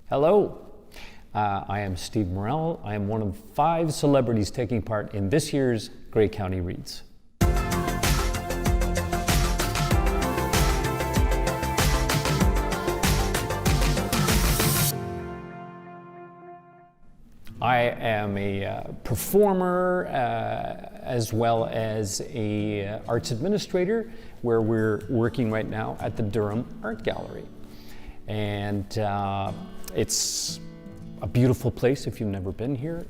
Hello, I am Steve Morel. I am one of 5 celebrities taking part in this year's Grey County Reads. I am a performer as well as a arts administrator, where we're working right now at the Durham Art Gallery. And it's a beautiful place if you've never been here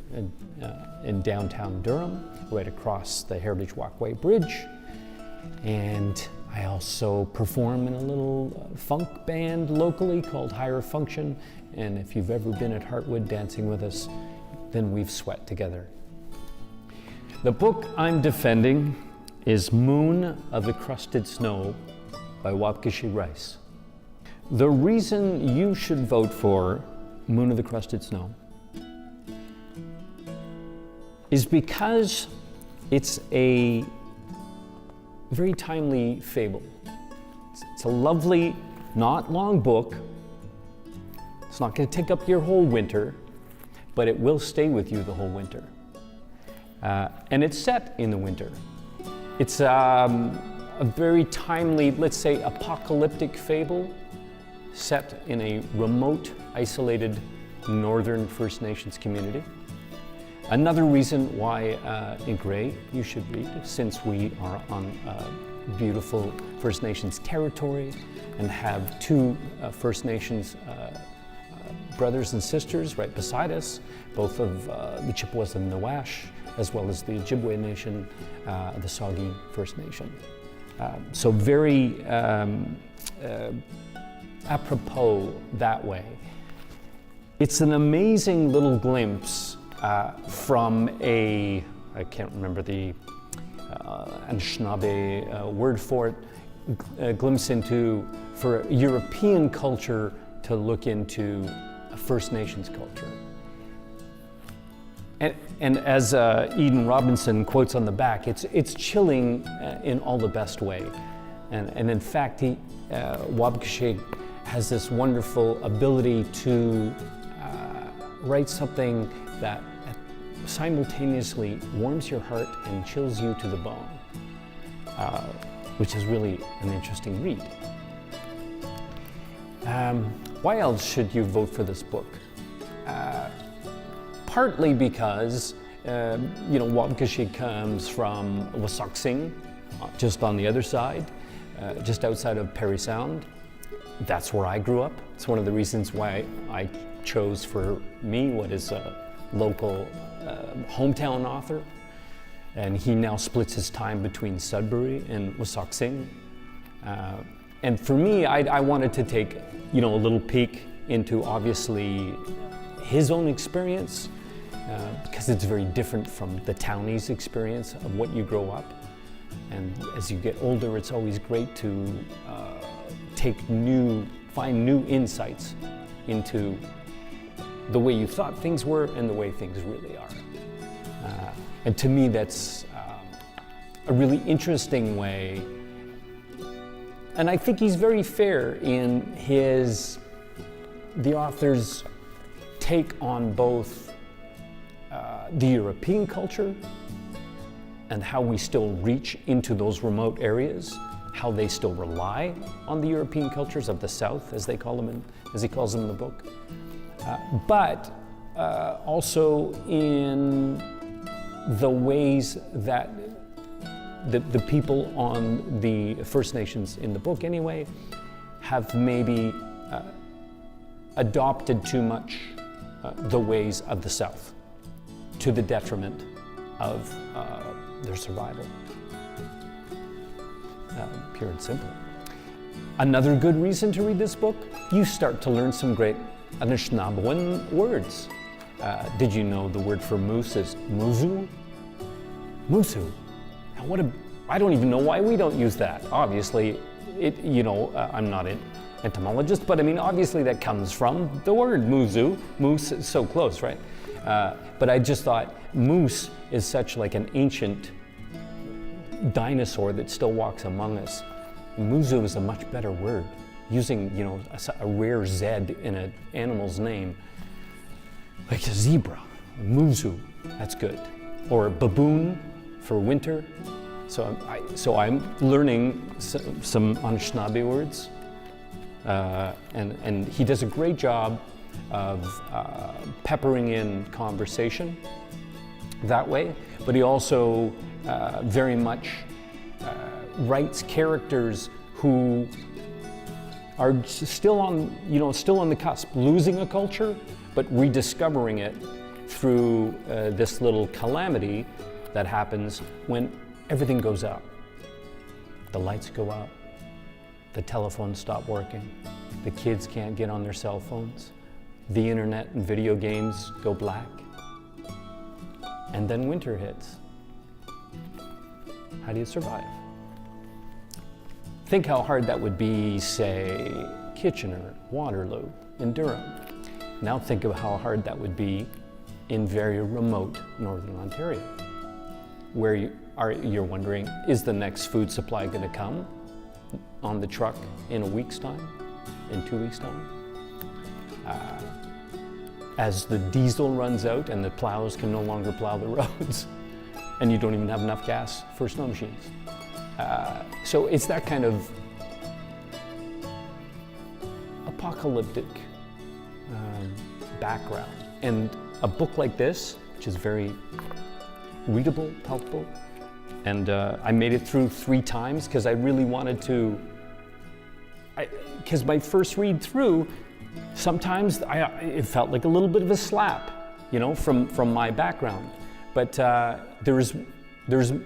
in downtown Durham, right across the Heritage Walkway Bridge. And I also perform in a little funk band locally called Higher Function. And if you've ever been at Heartwood dancing with us, then we've sweat together. The book I'm defending is Moon of the Crusted Snow by Waubgeshig Rice. The reason you should vote for Moon of the Crusted Snow is because it's a very timely fable. It's a lovely, not long book. It's not going to take up your whole winter, but it will stay with you the whole winter. And it's set in the winter. It's a very timely, let's say, apocalyptic fable set in a remote, isolated northern First Nations community. Another reason why in Grey you should read, since we are on beautiful First Nations territory and have 2 First Nations brothers and sisters right beside us, both of the Chippewas and Nawash, as well as the Ojibwe Nation, the Saugeen First Nation. So very apropos that way. It's an amazing little glimpse from I can't remember the Anishinaabe word for it, a glimpse into, for European culture to look into a First Nations culture. And as Eden Robinson quotes on the back, it's chilling in all the best way. And in fact, Waubgeshig has this wonderful ability to write something that simultaneously warms your heart and chills you to the bone, which is really an interesting read. Why else should you vote for this book? Partly because, Waubgeshig comes from Waubgeshig, just on the other side, just outside of Parry Sound. That's where I grew up. It's one of the reasons why I chose for me what is a local hometown author. And he now splits his time between Sudbury and Waubgeshig. And for me, I wanted to take, a little peek into obviously his own experience, because it's very different from the townies' experience of what you grow up. And as you get older, it's always great to find new insights into the way you thought things were and the way things really are. And to me, that's a really interesting way. And I think he's very fair in the author's take on both the European culture and how we still reach into those remote areas, how they still rely on the European cultures of the South, as he calls them in the book, but also in the ways that the people on the First Nations in the book anyway have maybe adopted too much the ways of the South, to the detriment of their survival. Pure and simple. Another good reason to read this book, you start to learn some great Anishinaabewin words. Did you know the word for moose is musu? Musu. Now I don't even know why we don't use that. Obviously, I'm not an entomologist, but I mean, obviously that comes from the word musu. Moose is so close, right? But I just thought moose is such like an ancient dinosaur that still walks among us. Musu is a much better word. using, a rare Z in an animal's name, like a zebra, muzu, that's good. Or baboon for winter. So I'm learning some Anishinaabe words, and he does a great job of peppering in conversation that way, but he also very much writes characters who are still on the cusp, losing a culture, but rediscovering it through this little calamity that happens when everything goes out. The lights go out, the telephones stop working, the kids can't get on their cell phones, the internet and video games go black, and then winter hits. How do you survive? Think how hard that would be, say, Kitchener, Waterloo, in Durham. Now think of how hard that would be in very remote Northern Ontario, where you're wondering, is the next food supply going to come on the truck in a week's time, in 2 weeks' time? As the diesel runs out and the plows can no longer plow the roads, and you don't even have enough gas for snow machines. So it's that kind of apocalyptic background. And a book like this, which is very readable, palpable, and I made it through 3 times because I really wanted to, because my first read through, sometimes it felt like a little bit of a slap, from my background. But there's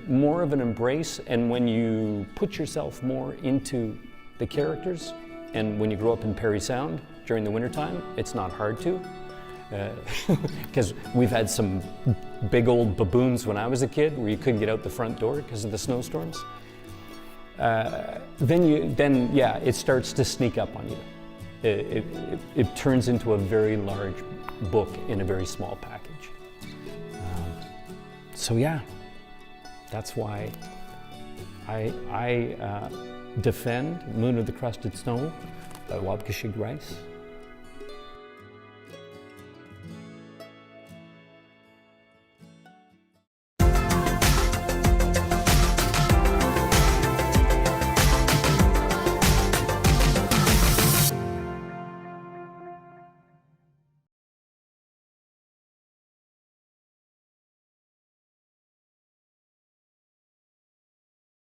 more of an embrace, and when you put yourself more into the characters, and when you grow up in Parry Sound during the wintertime, it's not hard to. Because we've had some big old baboons when I was a kid where you couldn't get out the front door because of the snowstorms. Then it starts to sneak up on you. It turns into a very large book in a very small package. That's why I defend Moon of the Crusted Snow by Waubgeshig Rice.